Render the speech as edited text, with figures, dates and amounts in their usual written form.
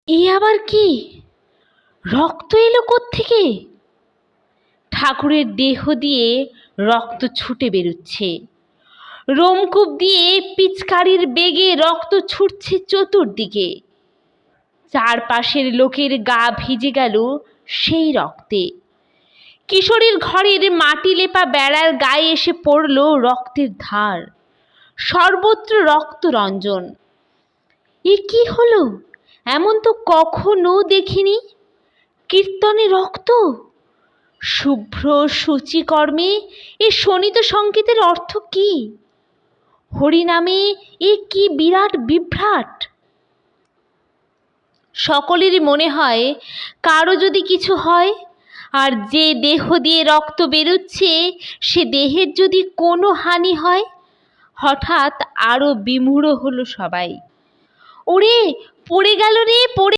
এ আবার কি? রক্ত এলো কোত্থেকে? ঠাকুরের দেহ দিয়ে রক্ত ছুটে বেরুচ্ছে। রোমকূপ দিয়ে পিচকারির বেগে রক্ত ছুটছে চতুর্দিকে। চারপাশের লোকের গা ভিজে গেল সেই রক্তে। কিশোরীর ঘরের মাটি লেপা বেড়ার গায়ে এসে পড়ল রক্তের ধার। সর্বত্র রক্তরঞ্জন। এ কি হলো? এমন তো কখনো দেখিনি। কীর্তনে রক্ত, শুভ্র সূচিকর্মে এ শোণিত সংকেতের অর্থ কি? হরিনামে এ কি বিরাট বিভ্রাট! সকলেরই মনে হয় কারো যদি কিছু হয়, আর যে দেহ দিয়ে রক্ত বেরোচ্ছে সে দেহের যদি কোনো হানি হয়, হঠাৎ আরো বিমূঢ় হলো সবাই। ওরে, পড়ে গেল রে, পড়ে